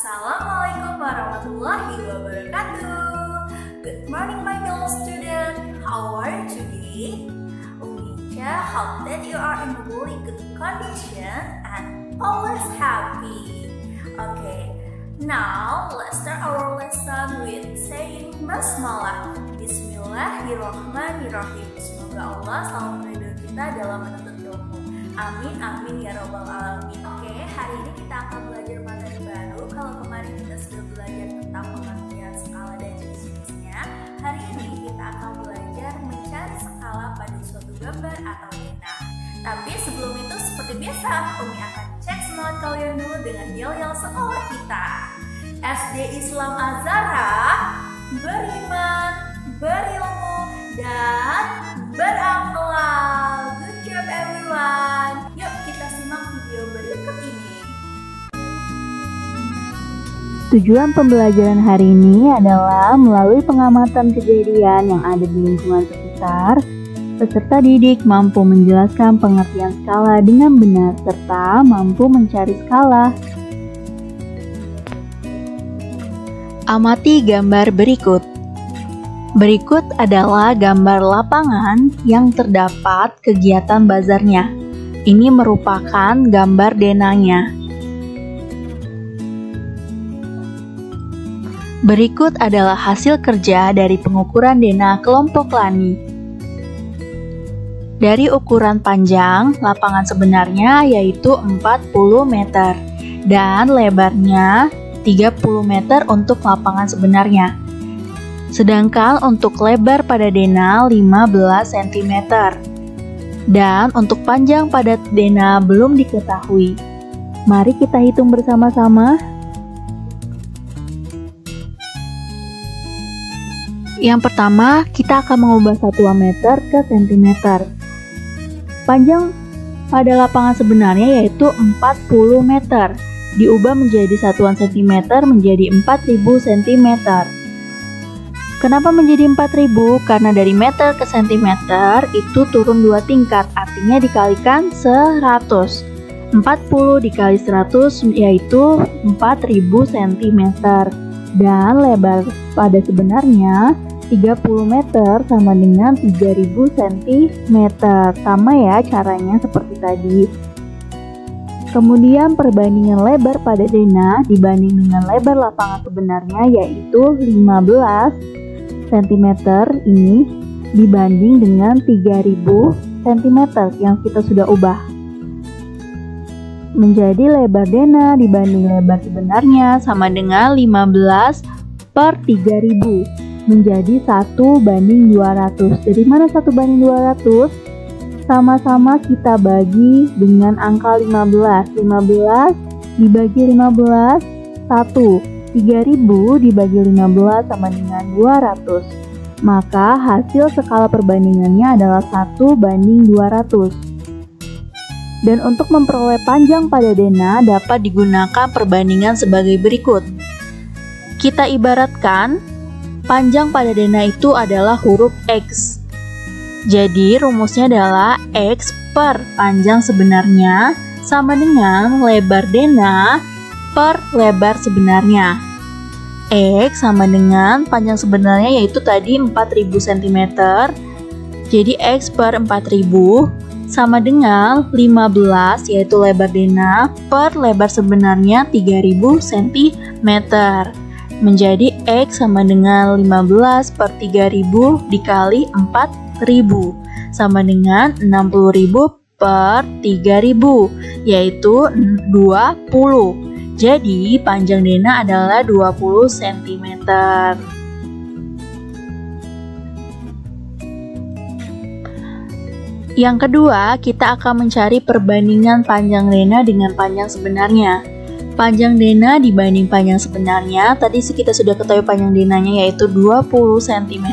Assalamualaikum warahmatullahi wabarakatuh. Good morning my fellow student. How are you today? Umicha, hope that you are in a really good condition and always happy. Okay, now let's start our lesson with saying basmalah. Bismillahirrahmanirrahim. Semoga Allah selalu meridhoi kita dalam menuntut ilmu. Amin amin ya robbal alamin. Oke, hari ini kita akan belajar materi baru. Kalau kemarin kita sudah belajar tentang pengertian skala dan jenis-jenisnya, hari ini kita akan belajar mencari skala pada suatu gambar atau data. Tapi sebelum itu seperti biasa, Umi akan cek semangat kalian dulu dengan yel-yel sekolah kita. SD Islam Azhara, beriman, berilmu, dan berakhlak. Good job everyone. Yuk kita simak video berikut ini. Tujuan pembelajaran hari ini adalah melalui pengamatan kejadian yang ada di lingkungan sekitar, peserta didik mampu menjelaskan pengertian skala dengan benar serta mampu mencari skala. Amati gambar berikut. Berikut adalah gambar lapangan yang terdapat kegiatan bazarnya. Ini merupakan gambar denanya. Berikut adalah hasil kerja dari pengukuran dena kelompok Lani. Dari ukuran panjang, lapangan sebenarnya yaitu 40 meter dan lebarnya 30 meter untuk lapangan sebenarnya. Sedangkan untuk lebar pada dena 15 cm. Dan untuk panjang pada dena belum diketahui. Mari kita hitung bersama-sama. Yang pertama, kita akan mengubah satuan meter ke cm. Panjang pada lapangan sebenarnya yaitu 40 meter. Diubah menjadi satuan cm menjadi 4000 cm. Kenapa menjadi 4000? Karena dari meter ke cm itu turun 2 tingkat, artinya dikalikan 100. 40 dikali 100 yaitu 4000 cm. Dan lebar pada sebenarnya 30 meter sama dengan 3000 cm. Sama ya caranya seperti tadi. Kemudian perbandingan lebar pada dena dibanding dengan lebar lapangan sebenarnya yaitu 15 cm ini dibanding dengan 3000 cm yang kita sudah ubah. Menjadi lebar dena dibanding lebar sebenarnya sama dengan 15 per 3000 menjadi 1:200. Dari mana 1:200? Sama-sama kita bagi dengan angka 15. 15 dibagi 15, 1. 3000 dibagi 15 sama dengan 200. Maka hasil skala perbandingannya adalah 1:200. Dan untuk memperoleh panjang pada dena dapat digunakan perbandingan sebagai berikut. Kita ibaratkan panjang pada dena itu adalah huruf X. Jadi rumusnya adalah X per panjang sebenarnya sama dengan lebar dena per lebar sebenarnya. X sama dengan panjang sebenarnya yaitu tadi 4000 cm. Jadi X per 4000 sama dengan 15 yaitu lebar dena per lebar sebenarnya 3000 cm. Menjadi X sama dengan 15 per 3000 dikali 4000 sama dengan 60.000 per 3000 yaitu 20. Jadi panjang dena adalah 20 cm. Yang kedua, kita akan mencari perbandingan panjang dena dengan panjang sebenarnya. Panjang dena dibanding panjang sebenarnya, tadi kita sudah ketahui panjang denanya yaitu 20 cm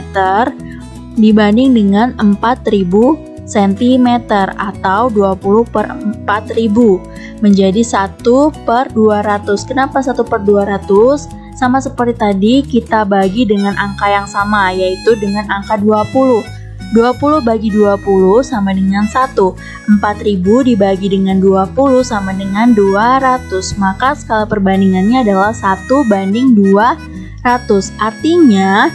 dibanding dengan 4000 cm atau 20 per 4000 menjadi 1/200. Kenapa 1/200? Sama seperti tadi kita bagi dengan angka yang sama yaitu dengan angka 20. 20 bagi 20 sama dengan 1. 4000 dibagi dengan 20 sama dengan 200. Maka skala perbandingannya adalah 1 banding 200. Artinya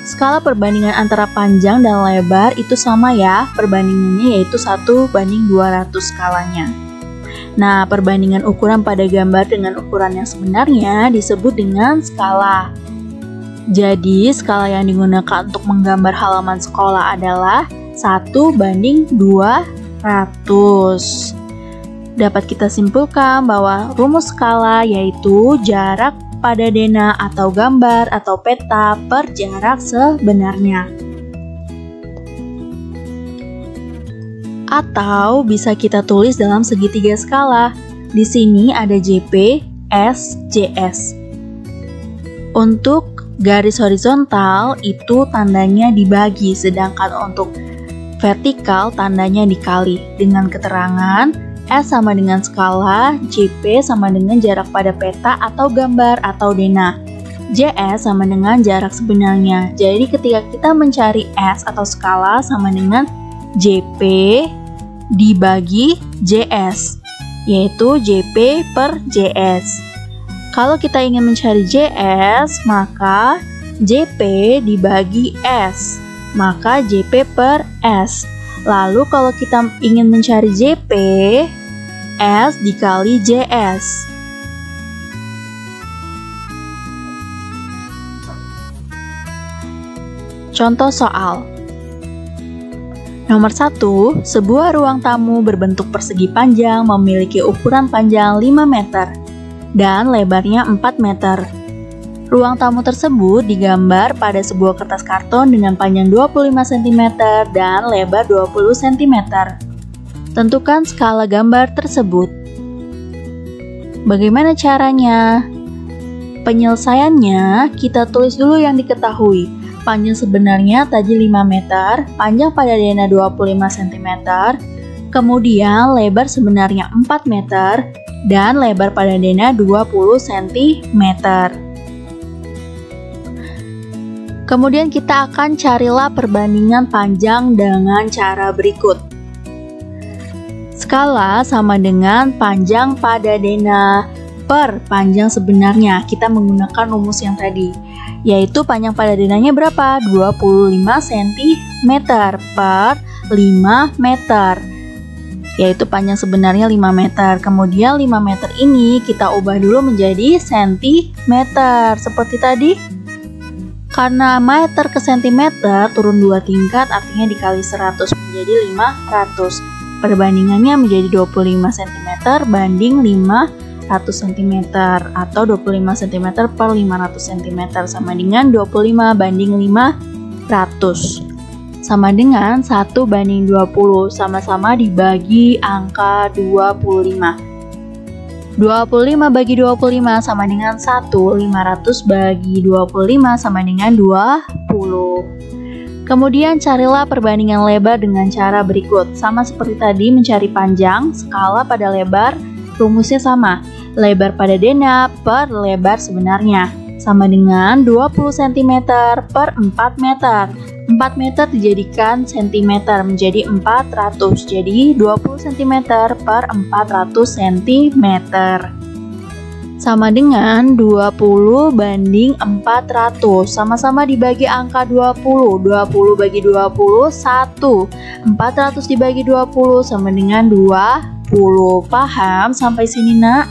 skala perbandingan antara panjang dan lebar itu sama ya, perbandingannya yaitu 1 banding 200 skalanya. Nah, perbandingan ukuran pada gambar dengan ukuran yang sebenarnya disebut dengan skala. Jadi, skala yang digunakan untuk menggambar halaman sekolah adalah 1 banding 200. Dapat kita simpulkan bahwa rumus skala yaitu jarak pada denah atau gambar atau peta per jarak sebenarnya. Atau bisa kita tulis dalam segitiga skala. Di sini ada JP, S, JS. Untuk garis horizontal itu tandanya dibagi, sedangkan untuk vertikal tandanya dikali. Dengan keterangan S sama dengan skala, JP sama dengan jarak pada peta atau gambar atau denah. JS sama dengan jarak sebenarnya. Jadi ketika kita mencari S atau skala sama dengan JP dibagi JS, yaitu JP per JS. Kalau kita ingin mencari JS, maka JP dibagi S, maka JP per S. Lalu kalau kita ingin mencari JP, S dikali JS. Contoh soal. Nomor 1, sebuah ruang tamu berbentuk persegi panjang memiliki ukuran panjang 5 meter dan lebarnya 4 meter. Ruang tamu tersebut digambar pada sebuah kertas karton dengan panjang 25 cm dan lebar 20 cm. Tentukan skala gambar tersebut. Bagaimana caranya? Penyelesaiannya, kita tulis dulu yang diketahui. Panjang sebenarnya tadi 5 meter, panjang pada denah 25 cm, kemudian lebar sebenarnya 4 meter, dan lebar pada denah 20 cm. Kemudian kita akan carilah perbandingan panjang dengan cara berikut. Skala sama dengan panjang pada denah per panjang sebenarnya. Kita menggunakan rumus yang tadi, yaitu panjang pada denahnya berapa? 25 cm per 5 meter. Yaitu panjang sebenarnya 5 meter. Kemudian 5 meter ini kita ubah dulu menjadi cm. Seperti tadi. Karena meter ke cm turun 2 tingkat, artinya dikali 100 menjadi 500. Perbandingannya menjadi 25 cm banding 500 cm atau 25 cm per 500 cm sama dengan 25 banding 500. Sama dengan 1 banding 20, sama-sama dibagi angka 25. 25 bagi 25 sama dengan 1, 500 bagi 25 sama dengan 20. Kemudian carilah perbandingan lebar dengan cara berikut. Sama seperti tadi mencari panjang, skala pada lebar, rumusnya sama. Lebar pada denah per lebar sebenarnya. Sama dengan 20 cm per 4 meter. 4 meter dijadikan cm menjadi 400. Jadi 20 cm per 400 cm. Sama dengan 20 banding 400. Sama-sama dibagi angka 20. 20 bagi 20, 1. 400 dibagi 20 sama dengan 20. Paham sampai sini, Nak?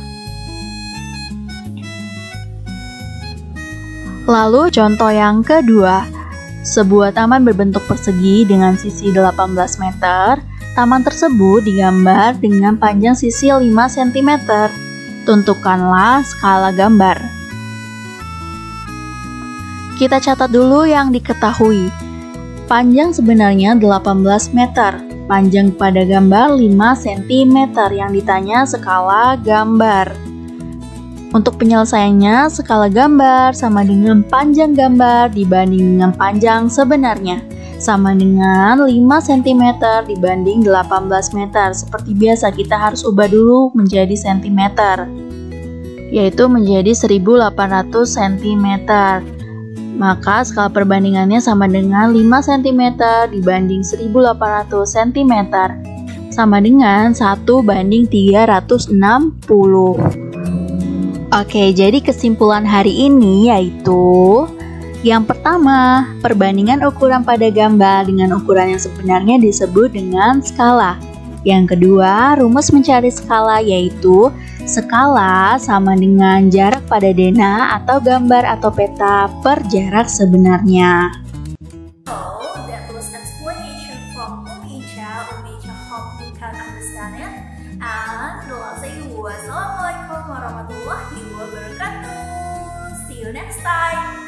Lalu contoh yang kedua. Sebuah taman berbentuk persegi dengan sisi 18 meter. Taman tersebut digambar dengan panjang sisi 5 cm. Tentukanlah skala gambar. Kita catat dulu yang diketahui. Panjang sebenarnya 18 meter. Panjang pada gambar 5 cm. Yang ditanya skala gambar. Untuk penyelesaiannya, skala gambar sama dengan panjang gambar dibanding dengan panjang sebenarnya. Sama dengan 5 cm dibanding 18 meter. Seperti biasa, kita harus ubah dulu menjadi cm, yaitu menjadi 1800 cm. Maka skala perbandingannya sama dengan 5 cm dibanding 1800 cm sama dengan 1:360. Oke, jadi kesimpulan hari ini yaitu yang pertama, perbandingan ukuran pada gambar dengan ukuran yang sebenarnya disebut dengan skala. Yang kedua, rumus mencari skala yaitu skala sama dengan jarak pada denah atau gambar atau peta per jarak sebenarnya. So, that was explanation from Umicha. Umicha hope you can understand it. And wassalamualaikum warahmatullahi wabarakatuh. See you next time.